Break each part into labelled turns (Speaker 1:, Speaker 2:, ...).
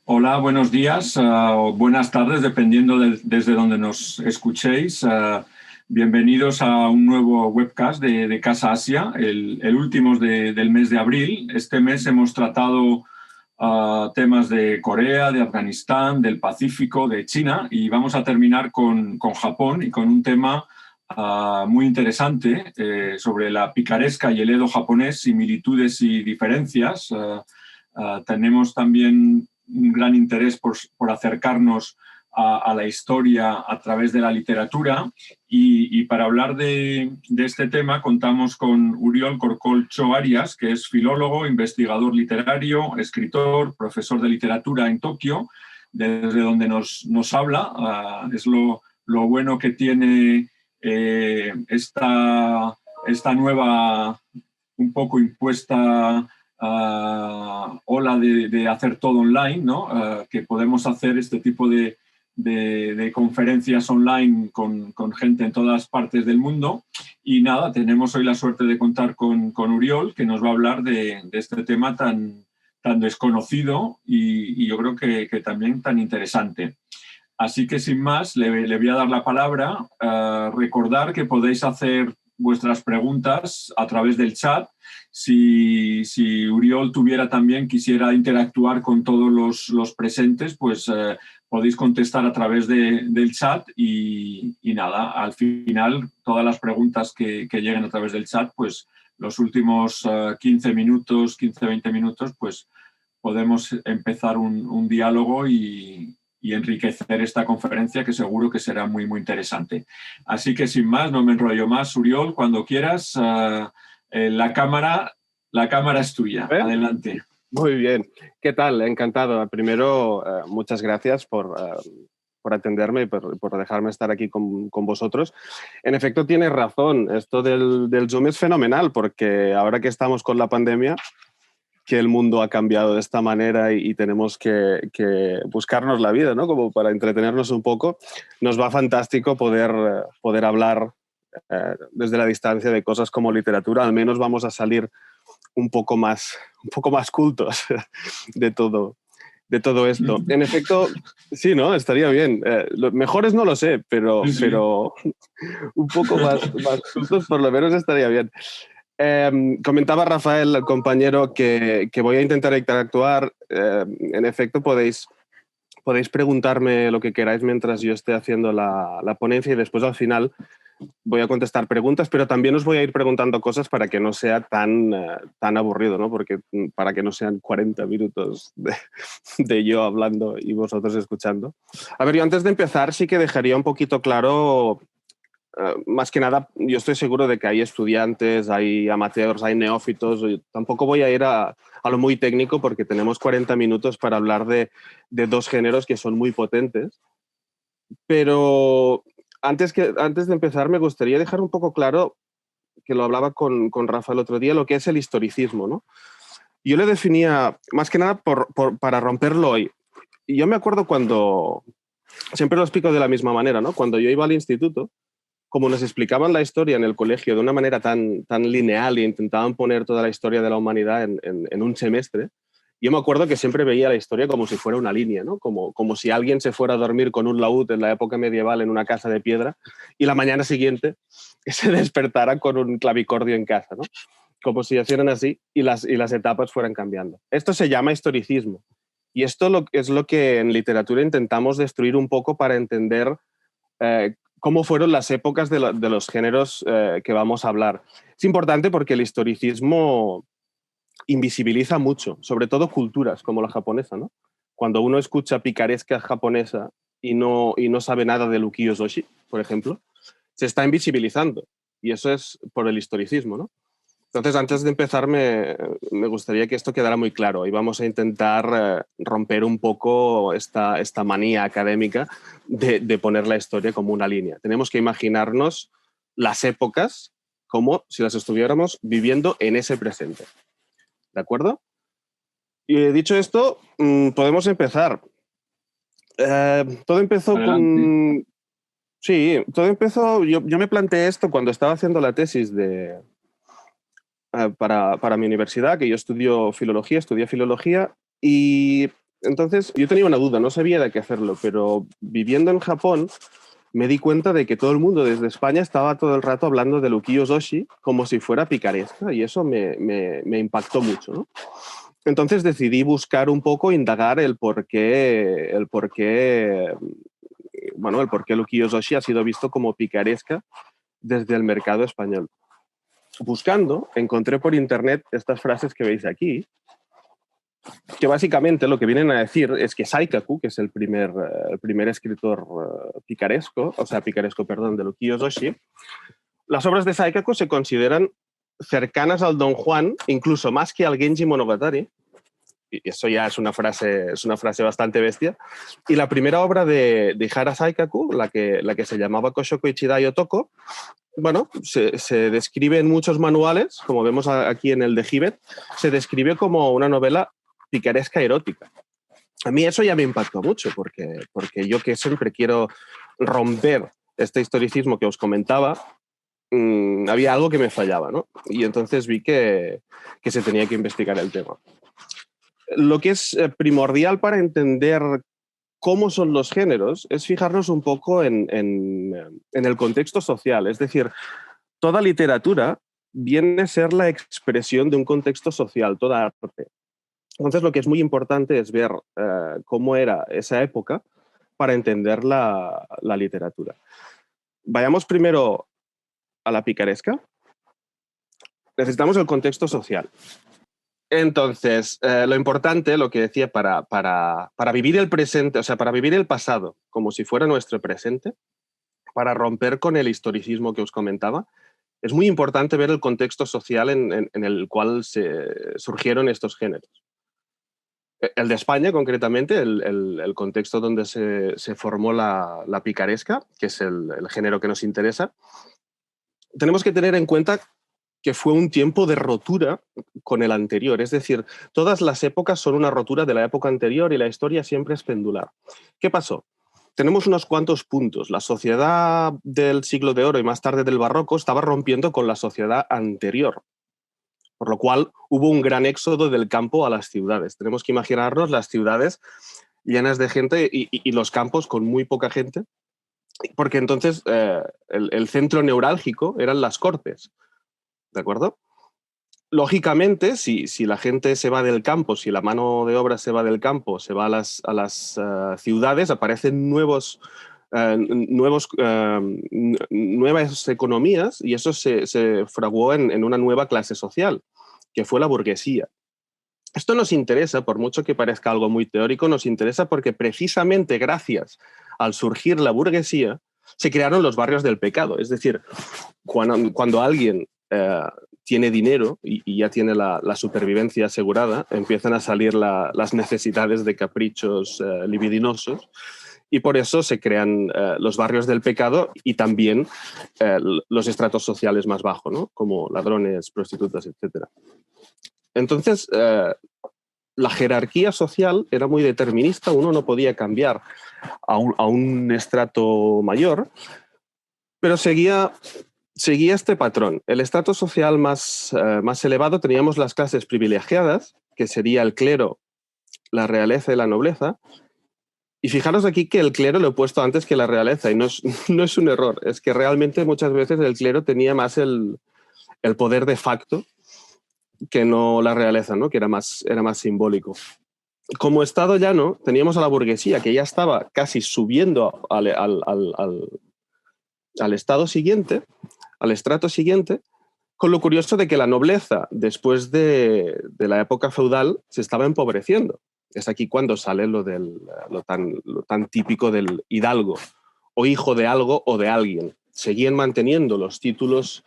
Speaker 1: Hola, buenos días o buenas tardes, dependiendo desde donde nos escuchéis. Bienvenidos a un nuevo webcast de Casa Asia, el último del mes de abril. Este mes hemos tratado temas de Corea, de Afganistán, del Pacífico, de China, y vamos a terminar con Japón y con un tema muy interesante sobre la picaresca y el Edo japonés, similitudes y diferencias. Tenemos también un gran interés por acercarnos a la historia a través de la literatura y para hablar de este tema contamos con Uriol Corcolcho Arias, que es filólogo, investigador literario, escritor, profesor de literatura en Tokio, desde donde nos habla. Es lo bueno que tiene esta nueva, un poco impuesta ola de hacer todo online, ¿no? Que podemos hacer este tipo de conferencias online con gente en todas partes del mundo. Y nada, tenemos hoy la suerte de contar con Uriol, que nos va a hablar de este tema tan desconocido y yo creo que también tan interesante. Así que sin más, le voy a dar la palabra. Recordar que podéis hacer vuestras preguntas a través del chat. Si Uriol quisiera interactuar con todos los presentes, pues podéis contestar a través del chat y nada, al final todas las preguntas que lleguen a través del chat, pues los últimos 15 minutos, 15-20 minutos, pues podemos empezar un diálogo y enriquecer esta conferencia, que seguro que será muy, muy interesante. Así que sin más, no me enrollo más. Uriol, cuando quieras, la cámara es tuya. Adelante.
Speaker 2: Muy bien. ¿Qué tal? Encantado. Primero, muchas gracias por atenderme y por dejarme estar aquí con vosotros. En efecto, tienes razón. Esto del Zoom es fenomenal porque ahora que estamos con la pandemia, que el mundo ha cambiado de esta manera y tenemos que buscarnos la vida, ¿no? Como para entretenernos un poco, nos va fantástico poder hablar desde la distancia de cosas como literatura. Al menos vamos a salir un poco más cultos de todo esto. En efecto, sí, ¿no? Estaría bien. Los mejores no lo sé, pero un poco más cultos por lo menos estaría bien. Comentaba Rafael, el compañero, que voy a intentar interactuar. En efecto, podéis preguntarme lo que queráis mientras yo esté haciendo la ponencia y después al final voy a contestar preguntas, pero también os voy a ir preguntando cosas para que no sea tan aburrido, ¿no? Porque para que no sean 40 minutos de yo hablando y vosotros escuchando. A ver, yo antes de empezar sí que dejaría un poquito claro. Más que nada, yo estoy seguro de que hay estudiantes, hay amateurs, hay neófitos. Yo tampoco voy a ir a lo muy técnico porque tenemos 40 minutos para hablar de dos géneros que son muy potentes. Pero antes de empezar, me gustaría dejar un poco claro, que lo hablaba con Rafa el otro día, lo que es el historicismo, ¿no? Yo le definía, más que nada, para romperlo hoy. Y yo me acuerdo cuando, siempre lo explico de la misma manera, ¿no? Cuando yo iba al instituto, como nos explicaban la historia en el colegio de una manera tan lineal e intentaban poner toda la historia de la humanidad en un semestre, yo me acuerdo que siempre veía la historia como si fuera una línea, ¿no? Como si alguien se fuera a dormir con un laúd en la época medieval en una casa de piedra y la mañana siguiente se despertara con un clavicordio en casa, ¿no? Como si hicieran así y las etapas fueran cambiando. Esto se llama historicismo. Y esto es lo que en literatura intentamos destruir un poco para entender cómo fueron las épocas de los géneros que vamos a hablar. Es importante porque el historicismo invisibiliza mucho, sobre todo culturas como la japonesa, ¿no? Cuando uno escucha picaresca japonesa y no sabe nada de ukiyo-zoshi, por ejemplo, se está invisibilizando. Y eso es por el historicismo, ¿no? Entonces, antes de empezar, me gustaría que esto quedara muy claro y vamos a intentar romper un poco esta manía académica de poner la historia como una línea. Tenemos que imaginarnos las épocas como si las estuviéramos viviendo en ese presente. ¿De acuerdo? Y dicho esto, podemos empezar. Todo empezó con... Sí, todo empezó... Yo me planteé esto cuando estaba haciendo la tesis para mi universidad, que yo estudié filología, y Entonces, yo tenía una duda, no sabía de qué hacerlo, pero viviendo en Japón me di cuenta de que todo el mundo desde España estaba todo el rato hablando de ukiyo-zoshi como si fuera picaresca y eso me impactó mucho, ¿no? Entonces decidí buscar un poco, indagar bueno, el por qué el ukiyo-zoshi ha sido visto como picaresca desde el mercado español. Buscando, encontré por internet estas frases que veis aquí, que básicamente lo que vienen a decir es que Saikaku, que es el primer escritor picaresco, perdón, del ukiyo-zoshi, las obras de Saikaku se consideran cercanas al Don Juan, incluso más que al Genji Monogatari, y eso ya es una frase bastante bestia, y la primera obra de Ihara Saikaku, la que se llamaba Koshoko Ichidai Otoko, bueno, se describe en muchos manuales, como vemos aquí en el de Hibet, se describe como una novela picaresca erótica. A mí eso ya me impactó mucho, porque yo que siempre quiero romper este historicismo que os comentaba, había algo que me fallaba, ¿no? Y entonces vi que se tenía que investigar el tema. Lo que es primordial para entender cómo son los géneros es fijarnos un poco en el contexto social. Es decir, toda literatura viene a ser la expresión de un contexto social, toda arte. Entonces, lo que es muy importante es ver cómo era esa época para entender la literatura. Vayamos primero a la picaresca. Necesitamos el contexto social. Entonces, lo importante, lo que decía, para vivir el presente, o sea, para vivir el pasado como si fuera nuestro presente, para romper con el historicismo que os comentaba, es muy importante ver el contexto social en el cual surgieron estos géneros. El de España, concretamente, el contexto donde se formó la picaresca, que es el género que nos interesa, tenemos que tener en cuenta que fue un tiempo de rotura con el anterior. Es decir, todas las épocas son una rotura de la época anterior y la historia siempre es pendular. ¿Qué pasó? Tenemos unos cuantos puntos. La sociedad del siglo de oro y más tarde del barroco estaba rompiendo con la sociedad anterior, por lo cual hubo un gran éxodo del campo a las ciudades. Tenemos que imaginarnos las ciudades llenas de gente y los campos con muy poca gente, porque entonces el centro neurálgico eran las cortes. ¿De acuerdo? Lógicamente, si la gente se va del campo, si la mano de obra se va del campo, se va a las ciudades, aparecen nuevas economías y eso se fraguó en una nueva clase social, que fue la burguesía. Esto nos interesa, por mucho que parezca algo muy teórico, nos interesa porque precisamente gracias al surgir la burguesía se crearon los barrios del pecado. Es decir, cuando alguien tiene dinero y ya tiene la supervivencia asegurada, empiezan a salir las necesidades de caprichos libidinosos y por eso se crean los barrios del pecado y también los estratos sociales más bajos, ¿no? Como ladrones, prostitutas, etc. Entonces, la jerarquía social era muy determinista, uno no podía cambiar a un estrato mayor, pero seguía este patrón. El estrato social más elevado teníamos las clases privilegiadas, que sería el clero, la realeza y la nobleza. Y fijaros aquí que el clero lo he puesto antes que la realeza, y no es un error, es que realmente muchas veces el clero tenía más el poder de facto que no la realeza, ¿no? Que era más simbólico. Como estado llano, teníamos a la burguesía, que ya estaba casi subiendo al estado siguiente, al estrato siguiente, con lo curioso de que la nobleza, después de la época feudal, se estaba empobreciendo. Es aquí cuando sale lo tan típico del hidalgo, o hijo de algo o de alguien. Seguían manteniendo los títulos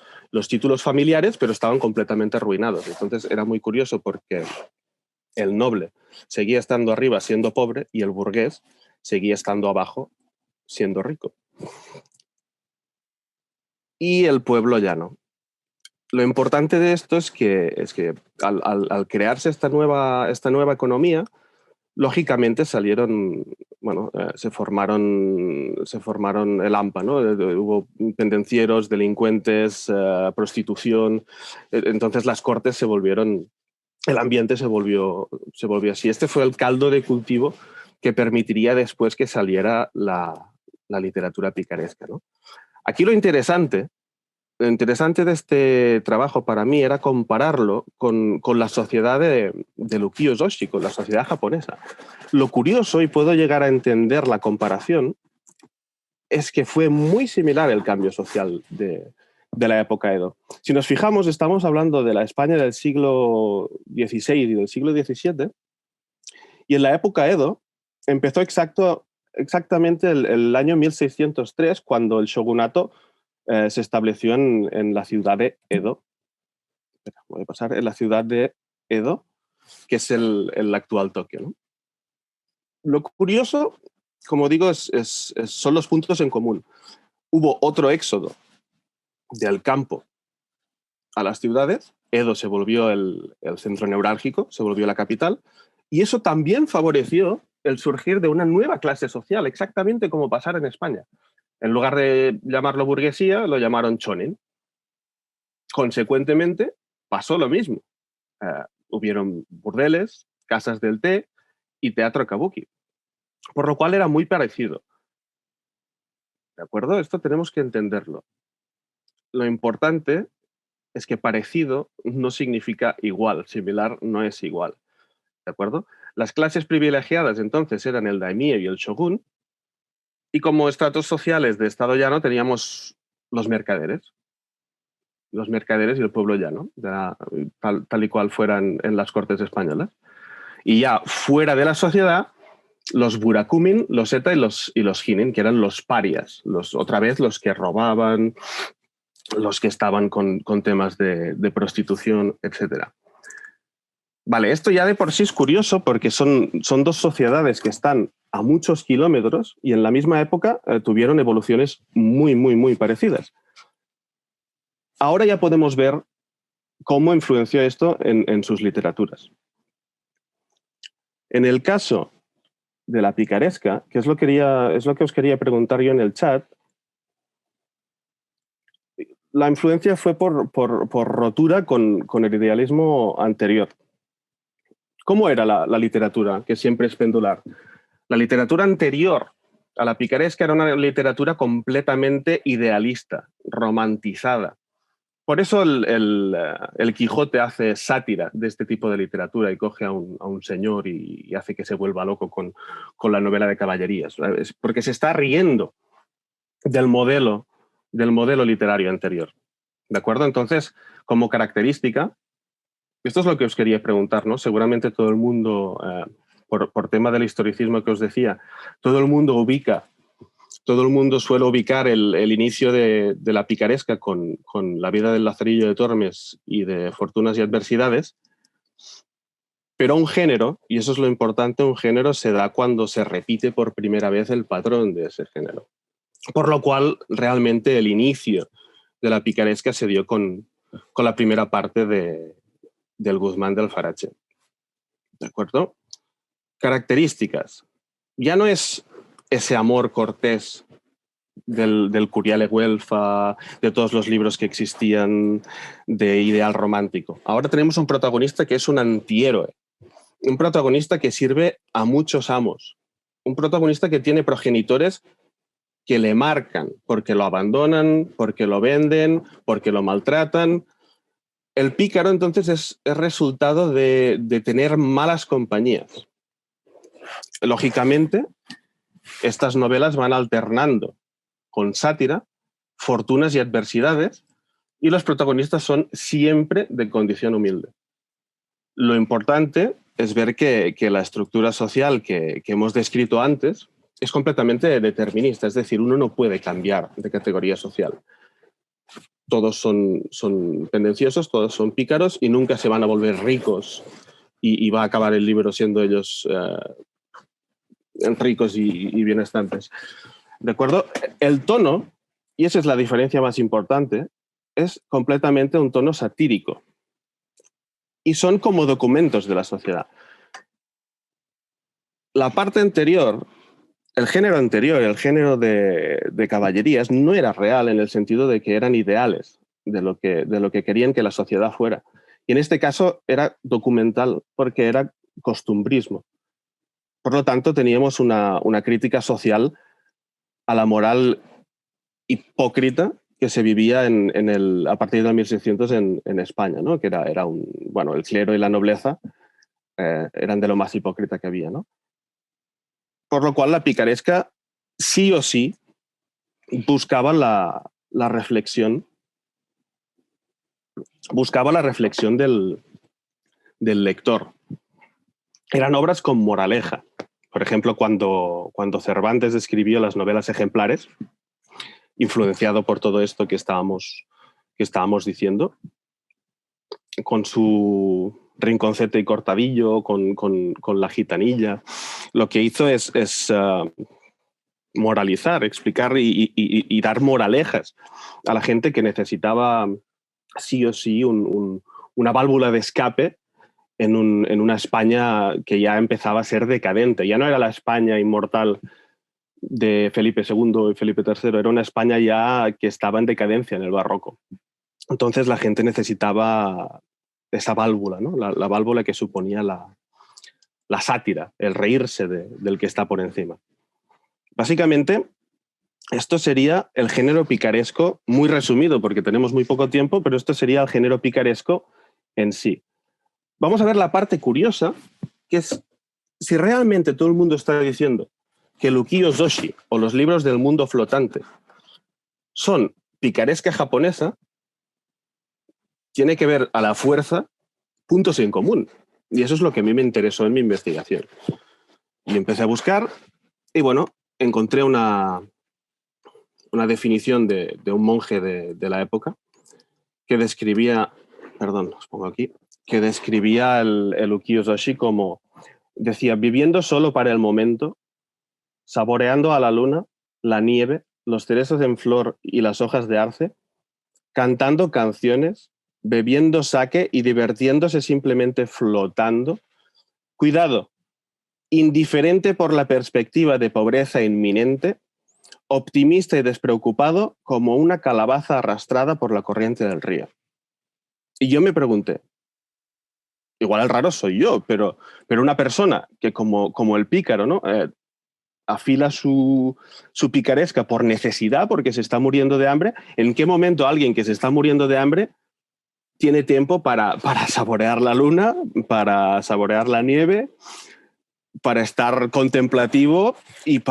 Speaker 2: familiares, pero estaban completamente arruinados. Entonces era muy curioso porque el noble seguía estando arriba siendo pobre y el burgués seguía estando abajo siendo rico. Y el pueblo llano. Lo importante de esto es que al crearse esta nueva economía, lógicamente salieron, se formaron el AMPA, ¿no? Hubo pendencieros, delincuentes, prostitución. Entonces las cortes se volvieron el ambiente se volvió así. Este fue el caldo de cultivo que permitiría después que saliera la literatura picaresca, ¿no? Aquí lo interesante de este trabajo para mí era compararlo con la sociedad de Ukiyo-Zoshi, con la sociedad japonesa. Lo curioso, y puedo llegar a entender la comparación, es que fue muy similar el cambio social de la época Edo. Si nos fijamos, estamos hablando de la España del siglo XVI y del siglo XVII, y en la época Edo empezó exactamente el año 1603, cuando el shogunato se estableció en la ciudad de Edo. Voy a pasar en la ciudad de Edo, que es el actual Tokio, ¿no? Lo curioso, como digo, son los puntos en común. Hubo otro éxodo del campo a las ciudades. Edo se volvió el centro neurálgico, se volvió la capital, y eso también favoreció el surgir de una nueva clase social, exactamente como pasara en España. En lugar de llamarlo burguesía, lo llamaron chonin. Consecuentemente, pasó lo mismo. Hubieron burdeles, casas del té y teatro kabuki, por lo cual era muy parecido. ¿De acuerdo? Esto tenemos que entenderlo. Lo importante es que parecido no significa igual, similar no es igual. ¿De acuerdo? Las clases privilegiadas entonces eran el daimyo y el shogun, y como estratos sociales de estado llano teníamos los mercaderes y el pueblo llano, tal y cual fueran en las cortes españolas. Y ya fuera de la sociedad, los burakumin, los eta y los hinin, que eran los parias, otra vez los que robaban, los que estaban con temas de prostitución, etc. Vale, esto ya de por sí es curioso porque son dos sociedades que están a muchos kilómetros y en la misma época tuvieron evoluciones muy, muy, muy parecidas. Ahora ya podemos ver cómo influenció esto en sus literaturas. En el caso de la picaresca, que es lo que os quería preguntar yo en el chat, la influencia fue por rotura con el idealismo anterior. ¿Cómo era la literatura, que siempre es pendular? La literatura anterior a la picaresca era una literatura completamente idealista, romantizada. Por eso el Quijote hace sátira de este tipo de literatura y coge a un señor y hace que se vuelva loco con la novela de caballerías. Es porque se está riendo del modelo literario anterior. ¿De acuerdo? Entonces, como característica, esto es lo que os quería preguntar, ¿no? Seguramente todo el mundo, por tema del historicismo que os decía, todo el mundo suele ubicar el inicio de la picaresca con la vida del Lazarillo de Tormes y de Fortunas y Adversidades, pero un género, y eso es lo importante, un género se da cuando se repite por primera vez el patrón de ese género. Por lo cual, realmente el inicio de la picaresca se dio con la primera parte del Guzmán de Alfarache. ¿De acuerdo? Características. Ya no es ese amor cortés del Curiale Güelfa, de todos los libros que existían de ideal romántico. Ahora tenemos un protagonista que es un antihéroe, un protagonista que sirve a muchos amos, un protagonista que tiene progenitores que le marcan porque lo abandonan, porque lo venden, porque lo maltratan. El pícaro entonces es resultado de tener malas compañías. Lógicamente, estas novelas van alternando con sátira, fortunas y adversidades, y los protagonistas son siempre de condición humilde. Lo importante es ver que la estructura social que hemos descrito antes es completamente determinista, es decir, uno no puede cambiar de categoría social. Todos son tendenciosos, todos son pícaros y nunca se van a volver ricos y va a acabar el libro siendo ellos ricos y benestantes. ¿De acuerdo? El tono, y esa es la diferencia más importante, es completamente un tono satírico. Y son como documentos de la sociedad. La parte anterior, el género anterior, el género de caballerías, no era real en el sentido de que eran ideales de lo que querían que la sociedad fuera. Y en este caso era documental porque era costumbrismo. Por lo tanto, teníamos una crítica social a la moral hipócrita que se vivía a partir de 1600 en España, ¿no? Que era bueno, el clero y la nobleza eran de lo más hipócrita que había, ¿no? Por lo cual la picaresca sí o sí buscaba la reflexión del lector. Eran obras con moraleja. Por ejemplo, cuando Cervantes escribió las novelas ejemplares, influenciado por todo esto que estábamos diciendo, con su rinconcete y cortadillo, con la gitanilla, lo que hizo es moralizar, explicar y dar moralejas a la gente que necesitaba sí o sí una válvula de escape en una España que ya empezaba a ser decadente. Ya no era la España inmortal de Felipe II y Felipe III, era una España ya que estaba en decadencia en el barroco. Entonces la gente necesitaba esa válvula, ¿no? La válvula que suponía la sátira, el reírse del que está por encima. Básicamente, esto sería el género picaresco, muy resumido porque tenemos muy poco tiempo, pero esto sería el género picaresco en sí. Vamos a ver la parte curiosa, que es si realmente todo el mundo está diciendo que el ukiyo-zoshi o los libros del mundo flotante son picaresca japonesa, tiene que ver a la fuerza puntos en común. Y eso es lo que a mí me interesó en mi investigación. Y empecé a buscar y, bueno, encontré una definición de un monje de la época que describía, perdón, os pongo aquí, que describía el ukiyo-zoshi como, decía, viviendo solo para el momento, saboreando a la luna, la nieve, los cerezos en flor y las hojas de arce, cantando canciones, bebiendo sake y divirtiéndose simplemente flotando. Cuidado, indiferente por la perspectiva de pobreza inminente, optimista y despreocupado como una calabaza arrastrada por la corriente del río. Y yo me pregunté, igual el raro soy yo, pero una persona que como el pícaro, ¿no? Afila su picaresca por necesidad, porque se está muriendo de hambre, ¿en qué momento alguien que se está muriendo de hambre tiene tiempo para saborear la luna, para saborear la nieve, para estar contemplativo y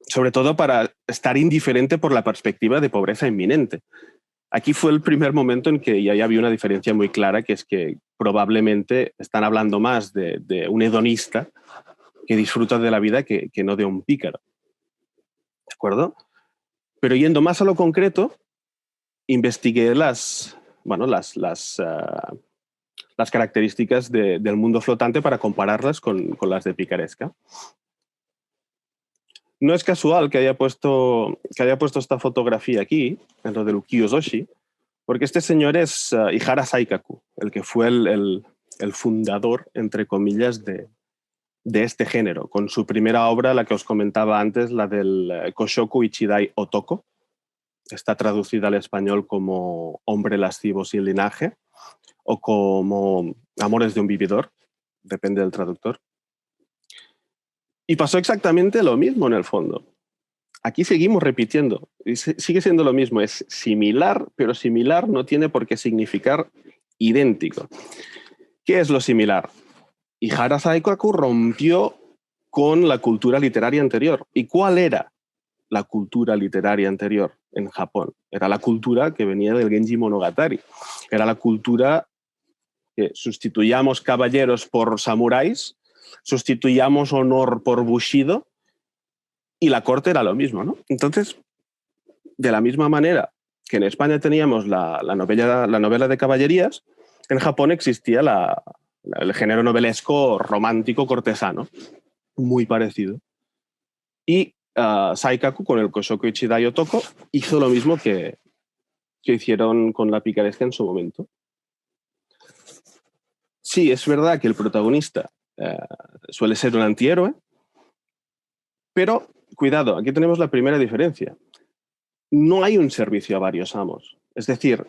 Speaker 2: sobre todo para estar indiferente por la perspectiva de pobreza inminente? Aquí fue el primer momento en que ya había una diferencia muy clara, que es que probablemente están hablando más de un hedonista que disfruta de la vida que no de un pícaro. ¿De acuerdo? Pero yendo más a lo concreto, investigué las características del mundo flotante para compararlas con las de picaresca. No es casual que haya puesto esta fotografía aquí, en lo del ukiyo-zoshi, porque este señor es Ihara Saikaku, el que fue el fundador, entre comillas, de este género, con su primera obra, la que os comentaba antes, la del Koshoku Ichidai Otoko. Está traducida al español como Hombre lascivo sin linaje o como Amores de un vividor, depende del traductor. Y pasó exactamente lo mismo en el fondo. Aquí seguimos repitiendo, y sigue siendo lo mismo, es similar, pero similar no tiene por qué significar idéntico. ¿Qué es lo similar? Ihara Saikaku rompió con la cultura literaria anterior. ¿Y cuál era la cultura literaria anterior en Japón? Era la cultura que venía del Genji Monogatari. Era la cultura que sustituyamos caballeros por samuráis, sustituyamos honor por bushido, y la corte era lo mismo, ¿no? Entonces, de la misma manera que en España teníamos la novela de caballerías, en Japón existía el género novelesco romántico cortesano, muy parecido. Y Saikaku, con el Koshoku Ichidai Otoko, hizo lo mismo que hicieron con la picaresca en su momento. Sí, es verdad que el protagonista suele ser un antihéroe, pero cuidado, aquí tenemos la primera diferencia. No hay un servicio a varios amos. Es decir,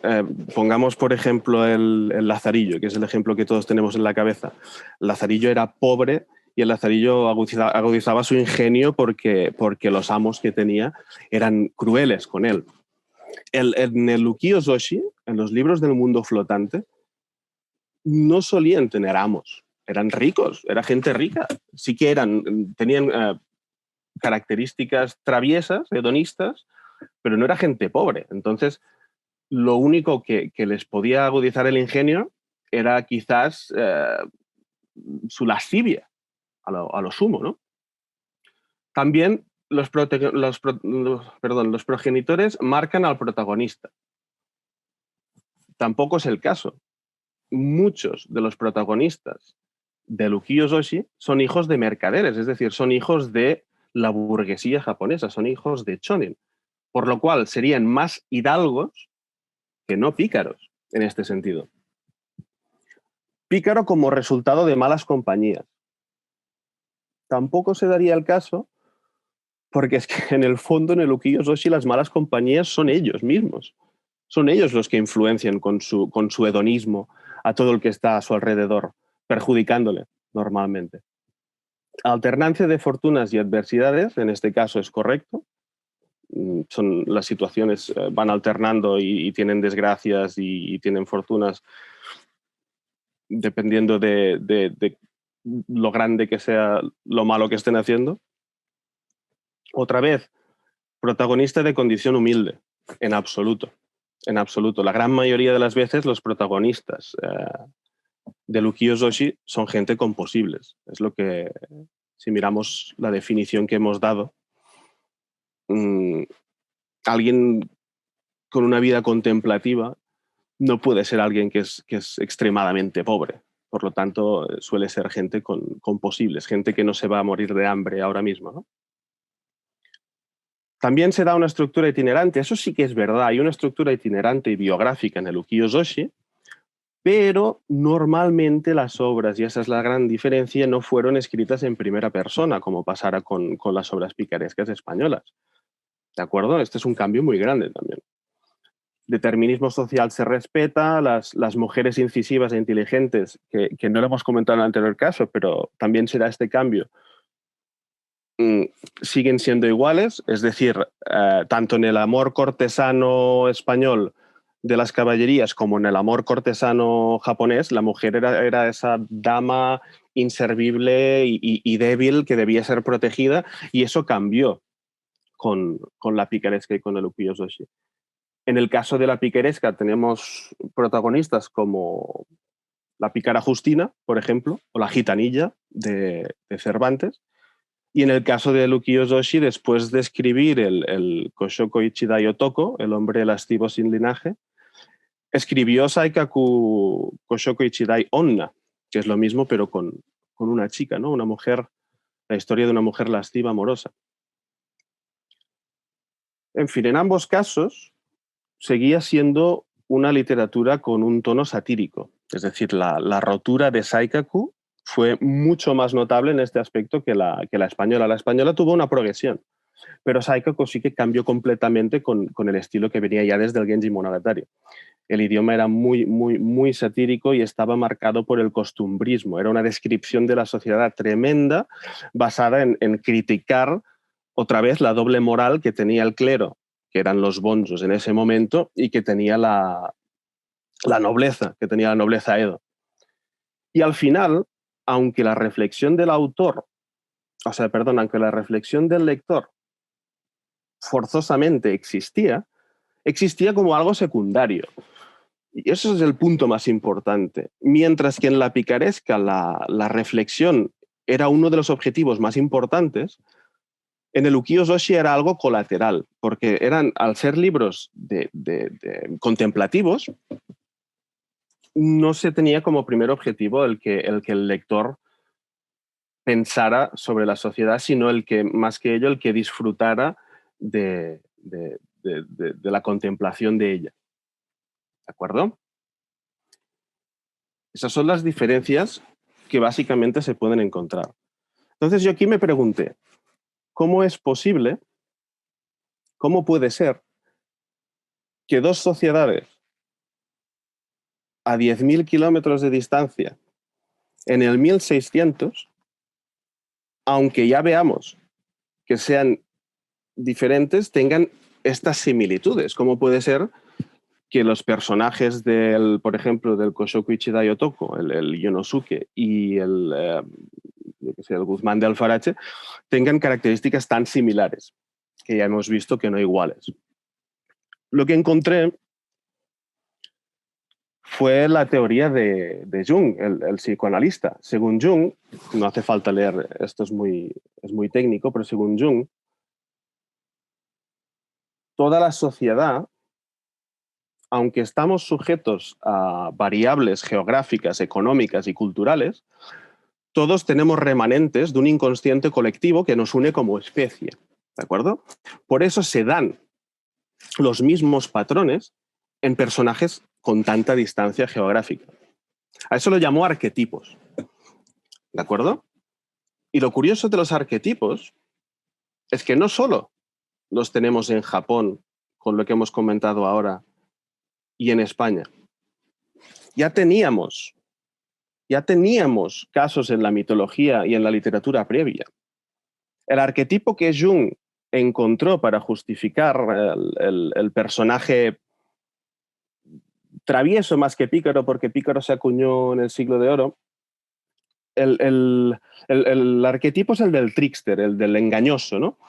Speaker 2: pongamos por ejemplo el Lazarillo, que es el ejemplo que todos tenemos en la cabeza. El Lazarillo era pobre y el Lazarillo agudizaba su ingenio porque los amos que tenía eran crueles con él. En el Ukiyo-Zoshi, en los libros del mundo flotante, no solían tener amos, eran ricos, era gente rica. Sí que tenían características traviesas, hedonistas, pero no era gente pobre. Entonces, lo único que les podía agudizar el ingenio era quizás su lascivia, a lo sumo, ¿no? También los progenitores marcan al protagonista. Tampoco es el caso. Muchos de los protagonistas del Ukiyo-Zoshi son hijos de mercaderes, es decir, son hijos de la burguesía japonesa, son hijos de chonin, por lo cual serían más hidalgos que no pícaros en este sentido. Pícaro como resultado de malas compañías. Tampoco se daría el caso porque es que en el fondo en el Ukiyo-Zoshi las malas compañías son ellos mismos. Son ellos los que influencian con su hedonismo a todo el que está a su alrededor, perjudicándole normalmente. Alternancia de fortunas y adversidades, en este caso es correcto. Las situaciones van alternando y tienen desgracias y tienen fortunas dependiendo de lo grande que sea lo malo que estén haciendo. Otra vez, protagonista de condición humilde, en absoluto. En absoluto. La gran mayoría de las veces los protagonistas del Ukiyo-Zoshi son gente con posibles. Es lo que, si miramos la definición que hemos dado, alguien con una vida contemplativa no puede ser alguien que es extremadamente pobre. Por lo tanto, suele ser gente con posibles, gente que no se va a morir de hambre ahora mismo, ¿no? También se da una estructura itinerante, eso sí que es verdad, hay una estructura itinerante y biográfica en el Ukiyo-Zoshi, pero normalmente las obras, y esa es la gran diferencia, no fueron escritas en primera persona, como pasara con las obras picarescas españolas. ¿De acuerdo? Este es un cambio muy grande también. Determinismo social se respeta, las mujeres incisivas e inteligentes, que no lo hemos comentado en el anterior caso, pero también se da este cambio, siguen siendo iguales, es decir, tanto en el amor cortesano español de las caballerías como en el amor cortesano japonés, la mujer era esa dama inservible y débil que debía ser protegida, y eso cambió con la picaresca y con el Ukiyo-Zoshi. En el caso de la picaresca tenemos protagonistas como la pícara Justina, por ejemplo, o la gitanilla de Cervantes. Y en el caso de Ukiyo-Zoshi, después de escribir el Koshoko Ichidai Otoko, el hombre lascivo sin linaje, escribió Saikaku Koshoko Ichidai Onna, que es lo mismo pero con una chica, ¿no? Una mujer, la historia de una mujer lasciva amorosa. En fin, en ambos casos seguía siendo una literatura con un tono satírico, es decir, la rotura de Saikaku fue mucho más notable en este aspecto que la española. La española tuvo una progresión, pero Saikaku sí que cambió completamente con el estilo que venía ya desde el Genji Monogatari. El idioma era muy, muy, muy satírico y estaba marcado por el costumbrismo. Era una descripción de la sociedad tremenda basada en criticar otra vez la doble moral que tenía el clero, que eran los bonzos en ese momento, y que tenía la nobleza, que tenía la nobleza Edo. Y al final, aunque la reflexión del autor, aunque la reflexión del lector forzosamente existía como algo secundario. Y eso es el punto más importante. Mientras que en la picaresca la reflexión era uno de los objetivos más importantes, en el Ukiyo-Zoshi era algo colateral, porque al ser libros de contemplativos, no se tenía como primer objetivo el que el lector pensara sobre la sociedad, sino más que ello, el que disfrutara de la contemplación de ella. ¿De acuerdo? Esas son las diferencias que básicamente se pueden encontrar. Entonces yo aquí me pregunté, ¿cómo es posible, cómo puede ser que dos sociedades a 10.000 kilómetros de distancia en el 1600, aunque ya veamos que sean diferentes, tengan estas similitudes, como puede ser que los personajes por ejemplo, del Koshoku Ichida Yotoko, el Yonosuke y el Guzmán de Alfarache, tengan características tan similares, que ya hemos visto que no iguales. Lo que encontré fue la teoría de Jung, el psicoanalista. Según Jung, no hace falta leer, esto es muy técnico, pero según Jung, toda la sociedad, aunque estamos sujetos a variables geográficas, económicas y culturales, todos tenemos remanentes de un inconsciente colectivo que nos une como especie, ¿de acuerdo? Por eso se dan los mismos patrones en personajes con tanta distancia geográfica. A eso lo llamó arquetipos, ¿de acuerdo? Y lo curioso de los arquetipos es que no solo los tenemos en Japón, con lo que hemos comentado ahora, y en España. Ya teníamos casos en la mitología y en la literatura previa. El arquetipo que Jung encontró para justificar el personaje travieso más que pícaro, porque pícaro se acuñó en el Siglo de Oro, el arquetipo es el del trickster, el del engañoso, ¿no?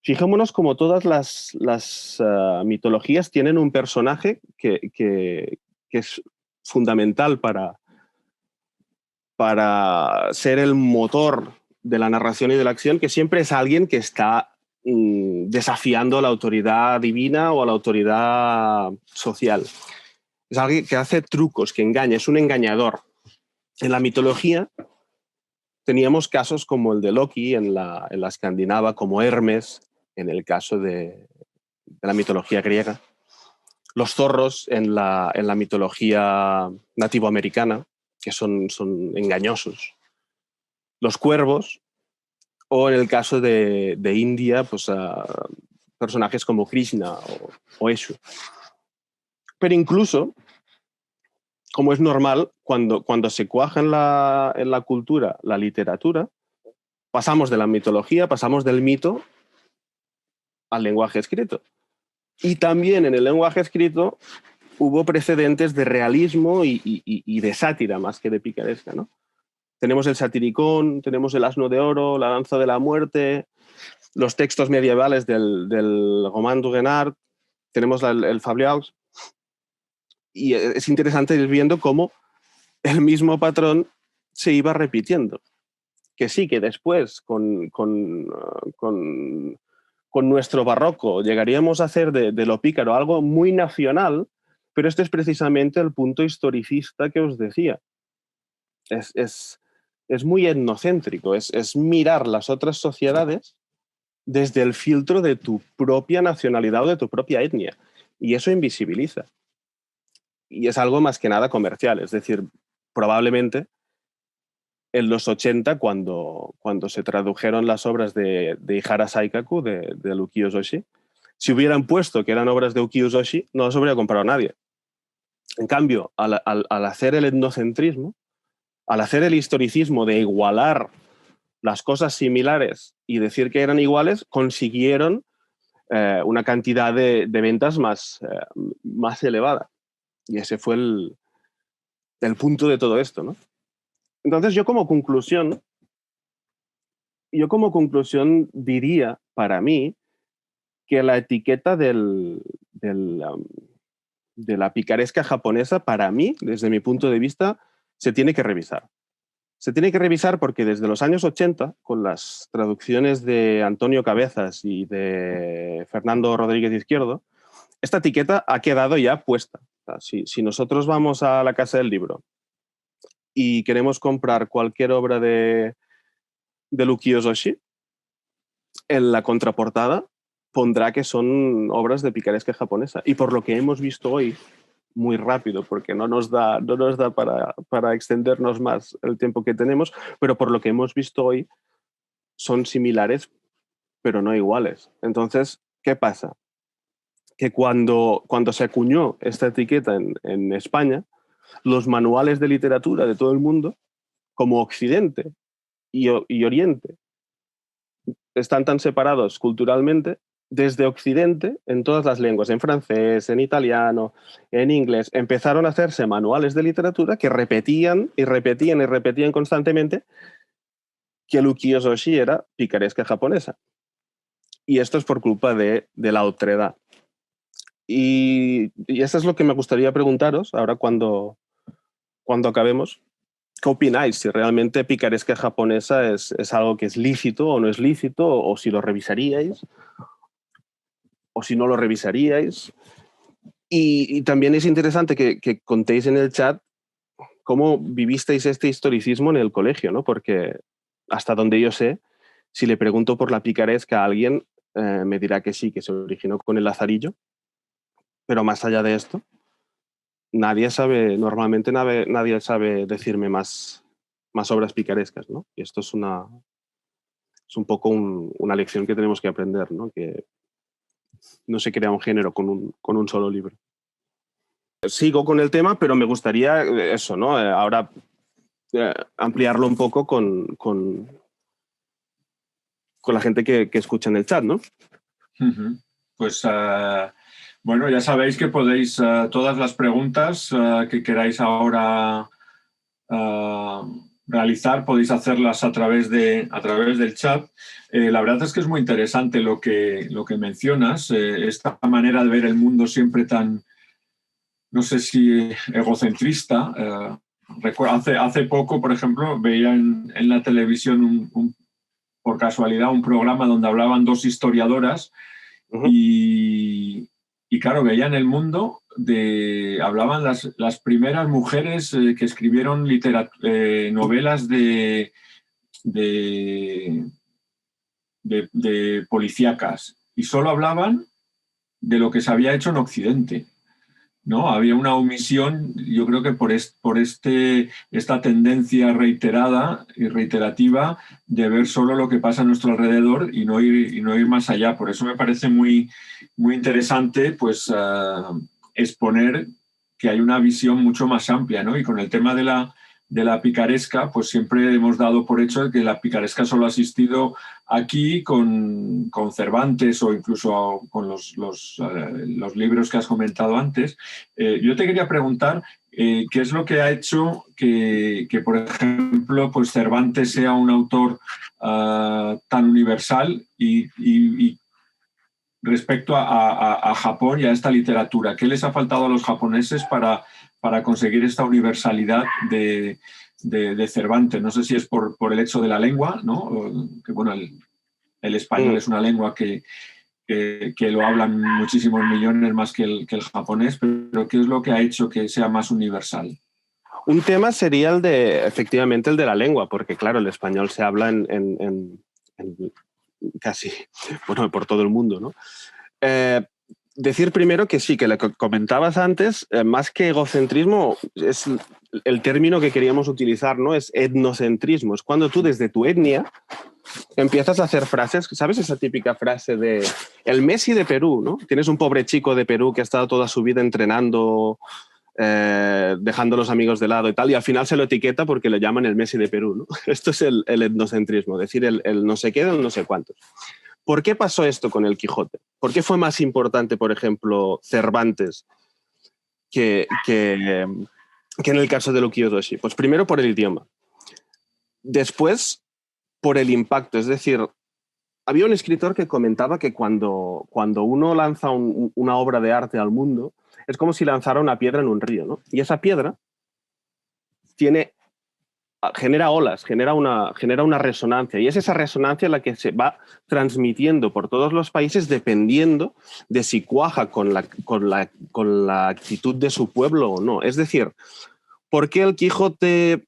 Speaker 2: Fijémonos como todas las mitologías tienen un personaje que es fundamental para ser el motor de la narración y de la acción, que siempre es alguien que está desafiando a la autoridad divina o a la autoridad social. Es alguien que hace trucos, que engaña, es un engañador. En la mitología teníamos casos como el de Loki en la escandinava, como Hermes en el caso de la mitología griega, los zorros en la mitología nativoamericana, que son engañosos, los cuervos, o en el caso de India, pues personajes como Krishna o Eshu. Pero incluso, como es normal, cuando se cuaja en la cultura, la literatura, pasamos de la mitología, pasamos del mito al lenguaje escrito. Y también en el lenguaje escrito hubo precedentes de realismo y de sátira más que de picaresca, ¿no? Tenemos el Satiricón, tenemos el Asno de Oro, la Danza de la Muerte, los textos medievales del Roman du Renard, tenemos el Fabliaux. Y es interesante ir viendo cómo el mismo patrón se iba repitiendo. Que sí, que después, con nuestro barroco, llegaríamos a hacer de lo pícaro algo muy nacional, pero este es precisamente el punto historicista que os decía. Es muy etnocéntrico, es mirar las otras sociedades desde el filtro de tu propia nacionalidad o de tu propia etnia. Y eso invisibiliza. Y es algo más que nada comercial. Es decir, probablemente en los 80, cuando se tradujeron las obras de Ihara Saikaku, de Ukiyo Ozoshi, si hubieran puesto que eran obras de Ukiyo Ozoshi, no las habría comprado nadie. En cambio, al hacer el etnocentrismo, al hacer el historicismo de igualar las cosas similares y decir que eran iguales, consiguieron una cantidad de ventas más elevada. Y ese fue el punto de todo esto, ¿no? Entonces yo como conclusión diría, para mí, que la etiqueta de la picaresca japonesa, para mí, desde mi punto de vista, se tiene que revisar. Se tiene que revisar porque desde los años 80, con las traducciones de Antonio Cabezas y de Fernando Rodríguez Izquierdo, esta etiqueta ha quedado ya puesta. O sea, si nosotros vamos a la Casa del Libro y queremos comprar cualquier obra de Ukiyo Ozoshi, en la contraportada pondrá que son obras de picaresca japonesa. Y por lo que hemos visto hoy, muy rápido, porque no nos da para extendernos más el tiempo que tenemos, pero por lo que hemos visto hoy, son similares, pero no iguales. Entonces, ¿qué pasa? que cuando se acuñó esta etiqueta en España, los manuales de literatura de todo el mundo, como Occidente y Oriente, están tan separados culturalmente, desde Occidente, en todas las lenguas, en francés, en italiano, en inglés, empezaron a hacerse manuales de literatura que repetían y repetían y repetían constantemente que el ukiyo-zoshi era picaresca japonesa. Y esto es por culpa de la otredad. Y eso es lo que me gustaría preguntaros ahora cuando acabemos. ¿Qué opináis? Si realmente picaresca japonesa es algo que es lícito o no es lícito, o si lo revisaríais, o si no lo revisaríais. Y también es interesante que contéis en el chat cómo vivisteis este historicismo en el colegio, ¿no? Porque hasta donde yo sé, si le pregunto por la picaresca a alguien, me dirá que sí, que se originó con el Lazarillo, pero más allá de esto, normalmente nadie sabe decirme más obras picarescas, ¿no? Y esto es un poco una lección que tenemos que aprender, ¿no? Que no se crea un género con un solo libro. Sigo con el tema, pero me gustaría eso, ¿no? Ahora ampliarlo un poco con la gente que escucha en el chat, ¿no?
Speaker 1: Pues bueno, ya sabéis que podéis todas las preguntas que queráis ahora realizar, podéis hacerlas a través del chat. La verdad es que es muy interesante lo que mencionas, esta manera de ver el mundo siempre tan, no sé si egocentrista. Hace poco, por ejemplo, veía en la televisión por casualidad un programa donde hablaban dos historiadoras. Uh-huh. Y claro, veían el mundo, hablaban las primeras mujeres que escribieron novelas de policíacas, y solo hablaban de lo que se había hecho en Occidente, ¿no? Había una omisión, yo creo que por esta tendencia reiterada y reiterativa de ver solo lo que pasa a nuestro alrededor y no ir más allá. Por eso me parece muy, muy interesante, pues, exponer que hay una visión mucho más amplia, ¿no? Y con el tema de la picaresca, pues siempre hemos dado por hecho que la picaresca solo ha existido aquí con Cervantes o incluso con los libros que has comentado antes. Yo te quería preguntar qué es lo que ha hecho que por ejemplo, pues Cervantes sea un autor tan universal y respecto a Japón y a esta literatura. ¿Qué les ha faltado a los japoneses para conseguir esta universalidad de Cervantes? No sé si es por el hecho de la lengua, ¿no? Que bueno, el español es una lengua que lo hablan muchísimos millones más que el japonés, pero ¿qué es lo que ha hecho que sea más universal?
Speaker 2: Un tema sería efectivamente el de la lengua, porque claro, el español se habla en casi, bueno, por todo el mundo, ¿no? Decir primero que sí, que lo que comentabas antes, más que egocentrismo, es el término que queríamos utilizar, ¿no? Es etnocentrismo. Es cuando tú desde tu etnia empiezas a hacer frases, ¿sabes? Esa típica frase de el Messi de Perú, ¿no? Tienes un pobre chico de Perú que ha estado toda su vida entrenando, dejando a los amigos de lado y tal, y al final se lo etiqueta porque le llaman el Messi de Perú, ¿no? Esto es el etnocentrismo, decir el no sé qué, el no sé cuántos. ¿Por qué pasó esto con el Quijote? ¿Por qué fue más importante, por ejemplo, Cervantes que en el caso de ukiyo-zoshi? Pues primero por el idioma. Después, por el impacto. Es decir, había un escritor que comentaba que cuando uno lanza una obra de arte al mundo, es como si lanzara una piedra en un río, ¿no? Y esa piedra genera olas, genera una resonancia, y es esa resonancia la que se va transmitiendo por todos los países dependiendo de si cuaja con la actitud de su pueblo o no. Es decir, ¿por qué el Quijote?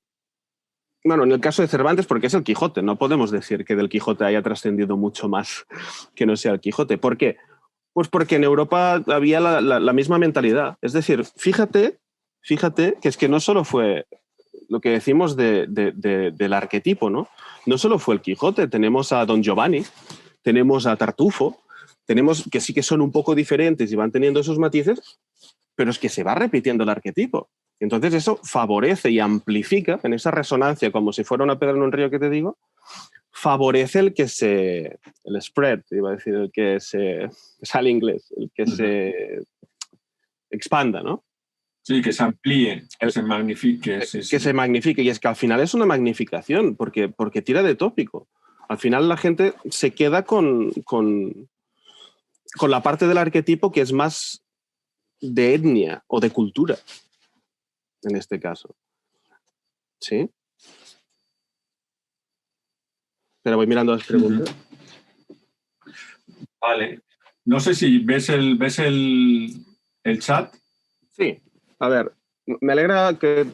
Speaker 2: Bueno, en el caso de Cervantes, porque es el Quijote. No podemos decir que del Quijote haya trascendido mucho más que no sea el Quijote. ¿Por qué? Pues porque en Europa había la misma mentalidad. Es decir, fíjate que es que no solo fue lo que decimos del arquetipo, ¿no? No solo fue el Quijote, tenemos a Don Giovanni, tenemos a Tartufo, tenemos que sí que son un poco diferentes y van teniendo esos matices, pero es que se va repitiendo el arquetipo. Entonces eso favorece y amplifica en esa resonancia, como si fuera una piedra en un río que te digo, favorece el spread, iba a decir, el que se sale inglés, el que se expanda, ¿no?
Speaker 1: Sí, que se amplíe, que se magnifique. Sí,
Speaker 2: que se magnifique, y es que al final es una magnificación, porque tira de tópico. Al final la gente se queda con la parte del arquetipo que es más de etnia o de cultura, en este caso. ¿Sí? Pero voy mirando las preguntas.
Speaker 1: Vale. No sé si ves el chat.
Speaker 2: Sí. A ver, me alegra que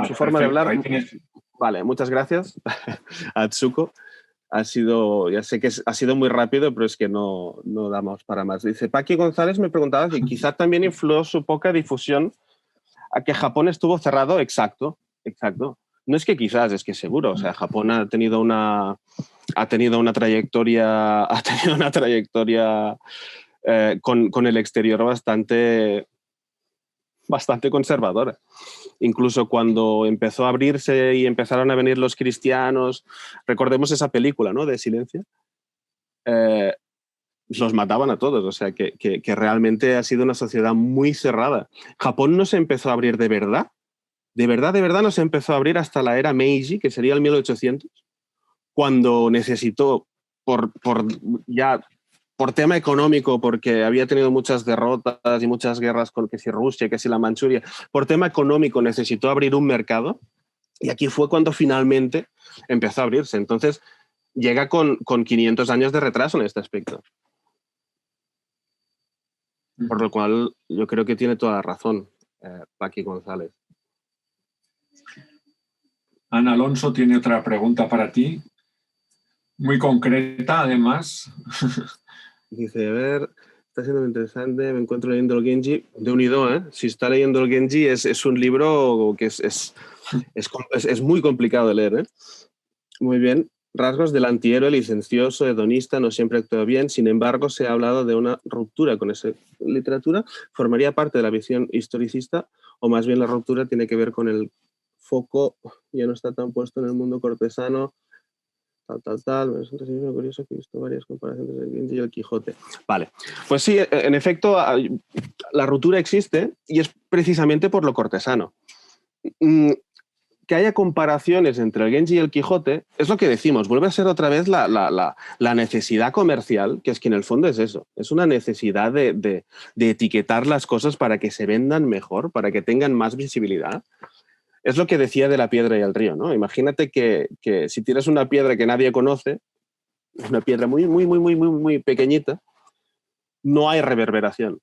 Speaker 2: su forma de hablar...
Speaker 1: Ahí tienes...
Speaker 2: Vale, muchas gracias a Atsuko. Ya sé que ha sido muy rápido, pero es que no damos para más. Dice, Paqui González me preguntaba si quizá también influyó su poca difusión a que Japón estuvo cerrado. Exacto. No es que quizás, es que seguro. O sea, Japón ha tenido una trayectoria con el exterior bastante conservadora. Incluso cuando empezó a abrirse y empezaron a venir los cristianos, recordemos esa película, ¿no?, de Silencio, los mataban a todos. O sea, que realmente ha sido una sociedad muy cerrada. Japón no se empezó a abrir de verdad no se empezó a abrir hasta la era Meiji, que sería el 1800, cuando necesitó, por tema económico, porque había tenido muchas derrotas y muchas guerras con que si Rusia, que si la Manchuria, por tema económico necesitó abrir un mercado, y aquí fue cuando finalmente empezó a abrirse. Entonces llega con 500 años de retraso en este aspecto. Por lo cual yo creo que tiene toda la razón Paqui González.
Speaker 1: Ana Alonso tiene otra pregunta para ti, muy concreta además.
Speaker 2: Dice, a ver, está siendo interesante, me encuentro leyendo el Genji, de unido, ¿eh? Si está leyendo el Genji es un libro que es muy complicado de leer, ¿eh? Muy bien. Rasgos del antihéroe licencioso, hedonista, no siempre actúa bien, sin embargo se ha hablado de una ruptura con esa literatura. ¿Formaría parte de la visión historicista o más bien la ruptura tiene que ver con el foco, ya no está tan puesto en el mundo cortesano, tal? Me resulta curioso que he visto varias comparaciones del Genji y el Quijote. Vale, pues sí, en efecto, la ruptura existe y es precisamente por lo cortesano. Que haya comparaciones entre el Genji y el Quijote es lo que decimos, vuelve a ser otra vez la necesidad comercial, que es que en el fondo es eso, es una necesidad de etiquetar las cosas para que se vendan mejor, para que tengan más visibilidad. Es lo que decía de la piedra y el río, ¿no? Imagínate que si tienes una piedra que nadie conoce, una piedra muy, muy, muy, muy, muy, muy pequeñita, no hay reverberación.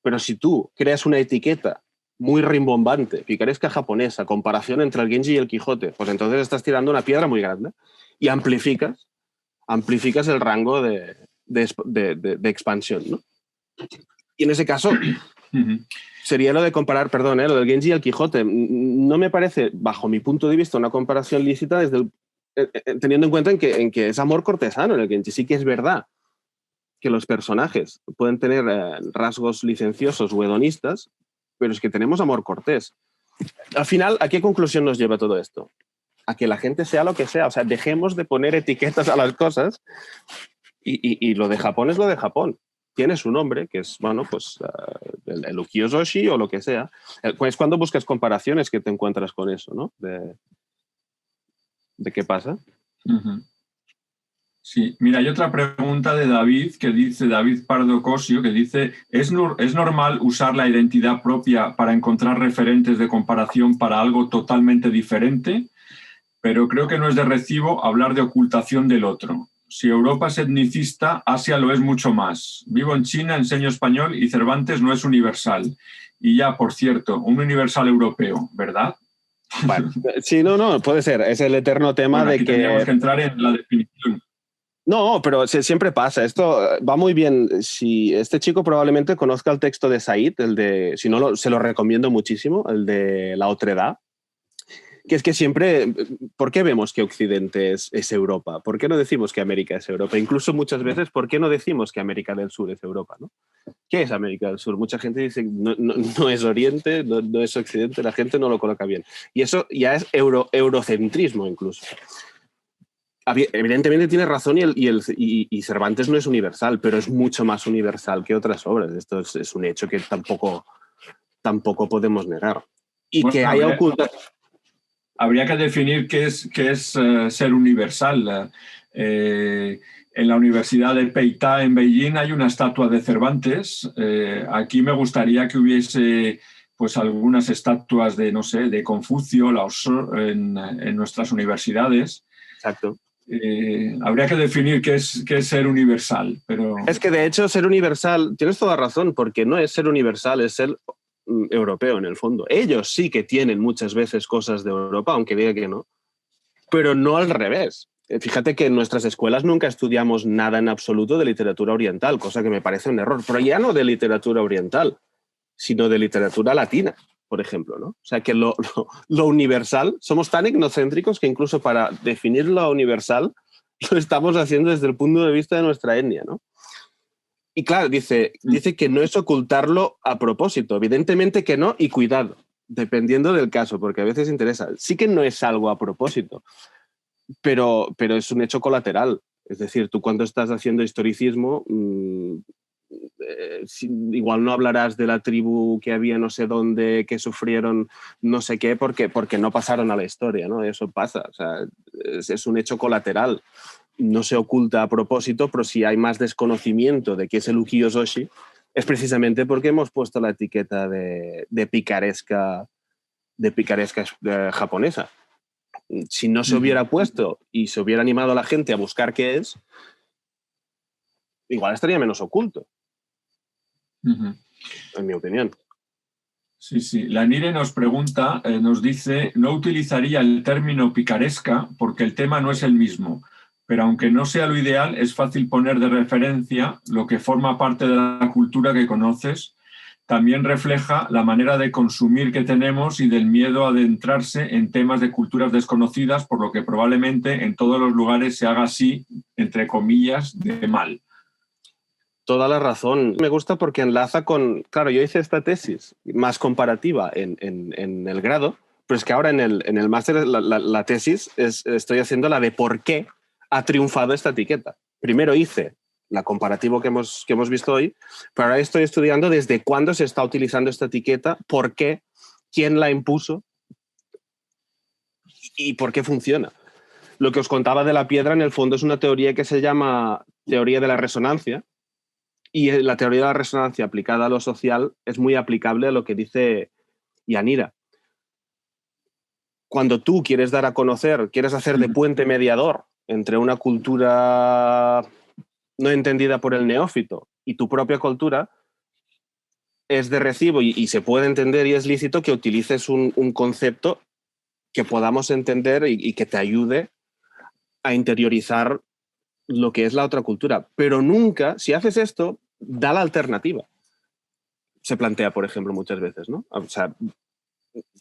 Speaker 2: Pero si tú creas una etiqueta muy rimbombante, picaresca japonesa, comparación entre el Genji y el Quijote, pues entonces estás tirando una piedra muy grande y amplificas el rango de expansión, ¿no? Y en ese caso sería lo de comparar, lo del Genji y el Quijote. No me parece, bajo mi punto de vista, una comparación lícita teniendo en cuenta en que es amor cortesano en el Genji. Sí que es verdad que los personajes pueden tener rasgos licenciosos o hedonistas, pero es que tenemos amor cortés. Al final, ¿a qué conclusión nos lleva todo esto? A que la gente sea lo que sea. O sea, dejemos de poner etiquetas a las cosas y lo de Japón es lo de Japón. Tiene su nombre, que es, bueno, pues el ukiyo-zoshi o lo que sea. Es cuando buscas comparaciones que te encuentras con eso, ¿no? De qué pasa.
Speaker 1: Sí, mira, hay otra pregunta de David, que dice, David Pardo Cosio, que dice, ¿es normal usar la identidad propia para encontrar referentes de comparación para algo totalmente diferente? Pero creo que no es de recibo hablar de ocultación del otro. Si Europa es etnicista, Asia lo es mucho más. Vivo en China, enseño español y Cervantes no es universal. Y ya, por cierto, un universal europeo, ¿verdad?
Speaker 2: Bueno, sí, no, puede ser. Es el eterno tema de que...
Speaker 1: Tendríamos que entrar en la definición.
Speaker 2: No, pero siempre pasa. Esto va muy bien. Si este chico probablemente conozca el texto de Said, si no, se lo recomiendo muchísimo, el de La Otredad. Que es que siempre, ¿por qué vemos que Occidente es Europa? ¿Por qué no decimos que América es Europa? Incluso muchas veces, ¿por qué no decimos que América del Sur es Europa, ¿no? ¿Qué es América del Sur? Mucha gente dice no es Oriente, no es Occidente, la gente no lo coloca bien. Y eso ya es eurocentrismo incluso. Evidentemente tiene razón y Cervantes no es universal, pero es mucho más universal que otras obras. Esto es un hecho que tampoco podemos negar. Y
Speaker 1: bueno,
Speaker 2: que haya ocultado...
Speaker 1: Habría que definir qué es ser universal. En la Universidad de Peitá, en Beijing, hay una estatua de Cervantes. Aquí me gustaría que hubiese pues, algunas estatuas de, no sé, de Confucio, Lao Tzu, en nuestras universidades.
Speaker 2: Exacto.
Speaker 1: Habría que definir qué es ser universal. Pero...
Speaker 2: Es que, de hecho, ser universal, tienes toda razón, porque no es ser universal, es ser europeo en el fondo. Ellos sí que tienen muchas veces cosas de Europa, aunque diga que no, pero no al revés. Fíjate que en nuestras escuelas nunca estudiamos nada en absoluto de literatura oriental, cosa que me parece un error, pero ya no de literatura oriental, sino de literatura latina, por ejemplo, ¿no? O sea, que lo universal, somos tan etnocéntricos que incluso para definir lo universal lo estamos haciendo desde el punto de vista de nuestra etnia, ¿no? Y claro, dice que no es ocultarlo a propósito. Evidentemente que no, y cuidado, dependiendo del caso, porque a veces interesa. Sí que no es algo a propósito, pero es un hecho colateral. Es decir, tú cuando estás haciendo historicismo, igual no hablarás de la tribu que había no sé dónde, que sufrieron no sé qué, porque no pasaron a la historia, ¿no? Eso pasa, o sea, es un hecho colateral. No se oculta a propósito, pero si hay más desconocimiento de qué es el ukiyo-zoshi, es precisamente porque hemos puesto la etiqueta de picaresca japonesa. Si no se hubiera puesto y se hubiera animado a la gente a buscar qué es, igual estaría menos oculto, en mi opinión.
Speaker 1: Sí, sí. La Nire nos pregunta, nos dice, no utilizaría el término picaresca porque el tema no es el mismo. Pero aunque no sea lo ideal, es fácil poner de referencia lo que forma parte de la cultura que conoces. También refleja la manera de consumir que tenemos y del miedo a adentrarse en temas de culturas desconocidas, por lo que probablemente en todos los lugares se haga así, entre comillas, de mal.
Speaker 2: Toda la razón. Me gusta porque enlaza con... Claro, yo hice esta tesis más comparativa en el grado, pero es que ahora en el máster la tesis estoy haciendo la de por qué ha triunfado esta etiqueta. Primero hice la comparativa que hemos visto hoy, pero ahora estoy estudiando desde cuándo se está utilizando esta etiqueta, por qué, quién la impuso y por qué funciona. Lo que os contaba de la piedra, en el fondo, es una teoría que se llama teoría de la resonancia, y la teoría de la resonancia aplicada a lo social es muy aplicable a lo que dice Yanira. Cuando tú quieres dar a conocer, quieres hacer de puente mediador entre una cultura no entendida por el neófito y tu propia cultura, es de recibo y se puede entender y es lícito que utilices un concepto que podamos entender y que te ayude a interiorizar lo que es la otra cultura. Pero nunca, si haces esto, da la alternativa. Se plantea, por ejemplo, muchas veces, ¿no? O sea,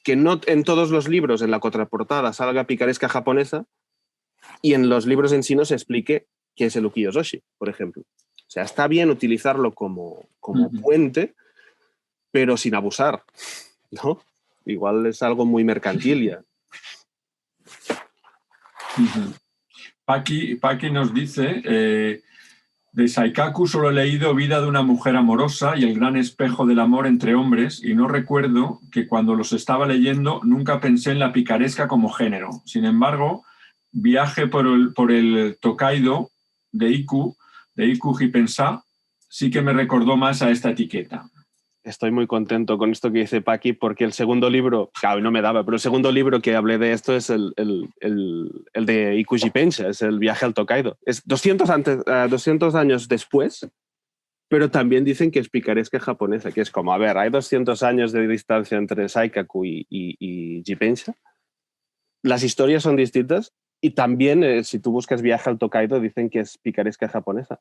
Speaker 2: que no en todos los libros en la contraportada salga picaresca japonesa y en los libros en sí no se explique qué es el ukiyo-zoshi, por ejemplo. O sea, está bien utilizarlo como puente, pero sin abusar, ¿no? Igual es algo muy mercantil ya.
Speaker 1: Paki nos dice, de Saikaku solo he leído Vida de una mujer amorosa y El gran espejo del amor entre hombres, y no recuerdo que cuando los estaba leyendo nunca pensé en la picaresca como género. Sin embargo, Viaje por el Tokaido de Iku Hipensa, sí que me recordó más a esta etiqueta.
Speaker 2: Estoy muy contento con esto que dice Paki, porque el segundo libro, claro, no me daba, pero el segundo libro que hablé de esto es el de Iku Hipensa, es el viaje al Tokaido. Es 200 años después, pero también dicen que es picaresca japonesa, que es como, a ver, hay 200 años de distancia entre Saikaku y Hipensa. Las historias son distintas y también, si tú buscas viaje al Tokaido, dicen que es picaresca japonesa.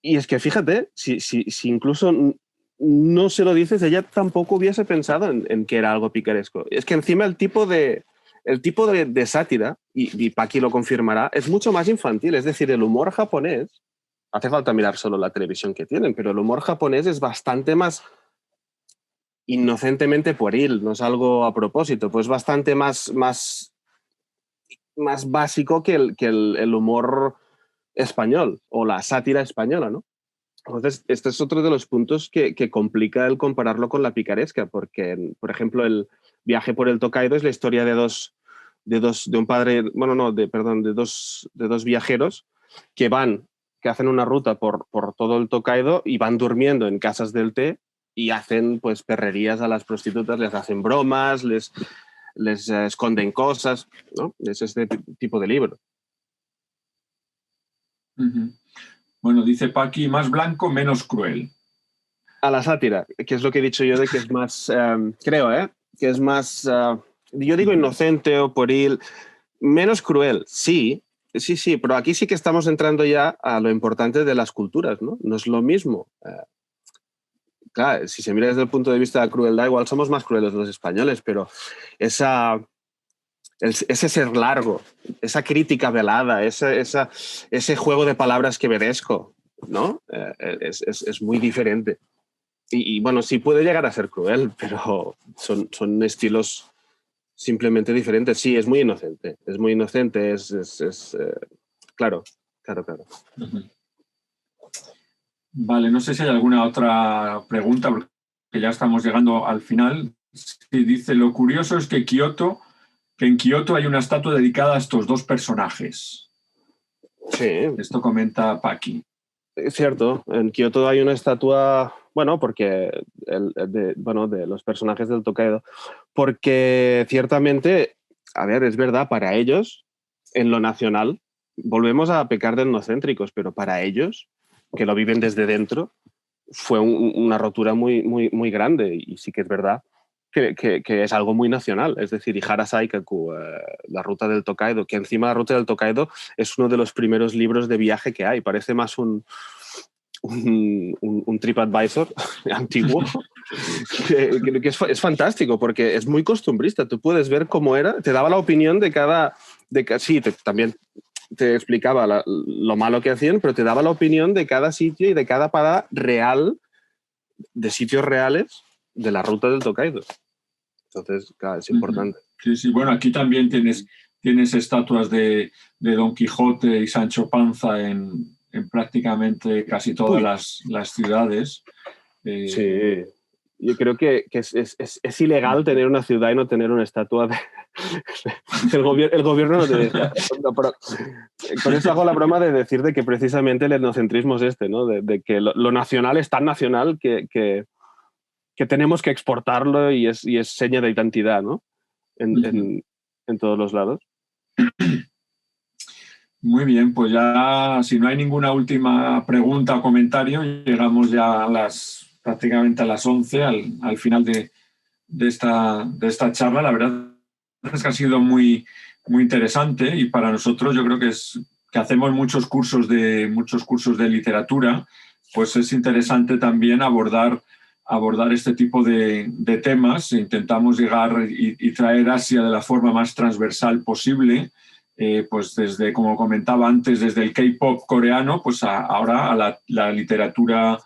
Speaker 2: Y es que fíjate, si incluso no se lo dices, ella tampoco hubiese pensado en que era algo picaresco. Es que encima el tipo de sátira, y Paqui lo confirmará, es mucho más infantil. Es decir, el humor japonés, hace falta mirar solo la televisión que tienen, pero el humor japonés es bastante más inocentemente pueril, no es algo a propósito, pues bastante más básico que el humor español o la sátira española, ¿no? Entonces, este es otro de los puntos que complica el compararlo con la picaresca, porque, por ejemplo, el viaje por el Tokaido es la historia de dos viajeros que hacen una ruta por todo el Tokaido y van durmiendo en casas del té y hacen pues perrerías a las prostitutas, les hacen bromas, les esconden cosas, ¿no? Es este tipo de libro.
Speaker 1: Uh-huh. Bueno, dice Paqui, más blanco, menos cruel.
Speaker 2: A la sátira, que es lo que he dicho yo de que es más, creo, que es más, yo digo inocente o pueril, menos cruel, sí, pero aquí sí que estamos entrando ya a lo importante de las culturas, ¿no? No es lo mismo. Claro, si se mira desde el punto de vista de la crueldad, igual somos más crueles los españoles, pero ese ser largo, esa crítica velada, ese juego de palabras que quevedesco, ¿no? Es muy diferente. Y bueno, sí puede llegar a ser cruel, pero son estilos simplemente diferentes. Sí, es muy inocente, claro.
Speaker 1: Uh-huh. Vale, no sé si hay alguna otra pregunta, porque ya estamos llegando al final. Sí, dice, lo curioso es que en Kioto hay una estatua dedicada a estos dos personajes.
Speaker 2: Sí.
Speaker 1: Esto comenta Paqui.
Speaker 2: Es cierto, en Kioto hay una estatua, bueno, porque de los personajes del Tokaido, porque ciertamente, a ver, es verdad, para ellos, en lo nacional, volvemos a pecar de etnocéntricos, pero para ellos, que lo viven desde dentro, fue una rotura muy, muy, muy grande, y sí que es verdad que es algo muy nacional. Es decir, Ihara Saikaku, la ruta del Tokaido, que encima la ruta del Tokaido es uno de los primeros libros de viaje que hay. Parece más un TripAdvisor antiguo, que es fantástico porque es muy costumbrista. Tú puedes ver cómo era, te daba la opinión de cada... sí, también te explicaba lo malo que hacían, pero te daba la opinión de cada sitio y de cada parada real, de sitios reales de la ruta del Tokaido. Entonces, claro, es importante.
Speaker 1: Sí, bueno, aquí también tienes estatuas de Don Quijote y Sancho Panza en prácticamente casi todas las ciudades.
Speaker 2: Sí, yo creo que es ilegal tener una ciudad y no tener una estatua de... el gobierno no te deja. Pero con eso hago la broma de decir de que precisamente el etnocentrismo es ¿no? De que lo nacional es tan nacional que tenemos que exportarlo y es seña de identidad, ¿no? En todos los lados.
Speaker 1: Muy bien, pues ya si no hay ninguna última pregunta o comentario, llegamos ya prácticamente a las 11, al final de esta charla. La verdad es que ha sido muy, muy interesante y para nosotros yo creo que hacemos muchos cursos de literatura, pues es interesante también abordar este tipo de temas. Intentamos llegar y traer Asia de la forma más transversal posible. Pues desde, como comentaba antes, desde el K-pop coreano, pues ahora a la literatura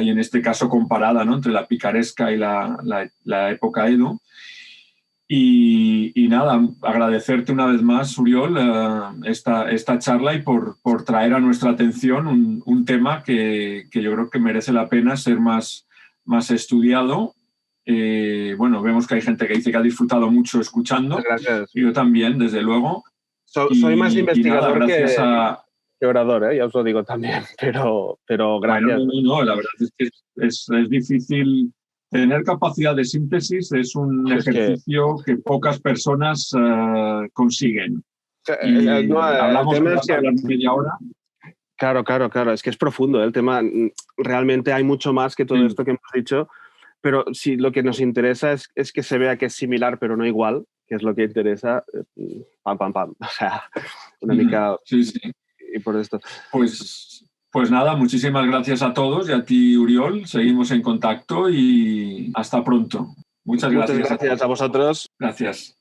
Speaker 1: y en este caso comparada, ¿no? Entre la picaresca y la época Edo. Y nada, agradecerte una vez más, Uriol, esta charla y por traer a nuestra atención un tema que yo creo que merece la pena ser más estudiado. Bueno, vemos que hay gente que dice que ha disfrutado mucho escuchando.
Speaker 2: Gracias.
Speaker 1: Yo también, desde luego.
Speaker 2: Soy más investigador
Speaker 1: nada,
Speaker 2: que orador, ya os lo digo también, pero gracias.
Speaker 1: Bueno, no, la verdad es que es difícil. Tener capacidad de síntesis es un ejercicio que pocas personas consiguen. Hablamos media hora.
Speaker 2: Claro, es que es profundo el tema. Realmente hay mucho más que todo esto que hemos dicho, pero si lo que nos interesa es que se vea que es similar pero no igual, que es lo que interesa, pam. O sea, una mica...
Speaker 1: Sí.
Speaker 2: Y por esto.
Speaker 1: Pues Pues nada, muchísimas gracias a todos y a ti, Uriol. Seguimos en contacto y hasta pronto. Muchas gracias.
Speaker 2: Muchas gracias a vosotros.
Speaker 1: Gracias.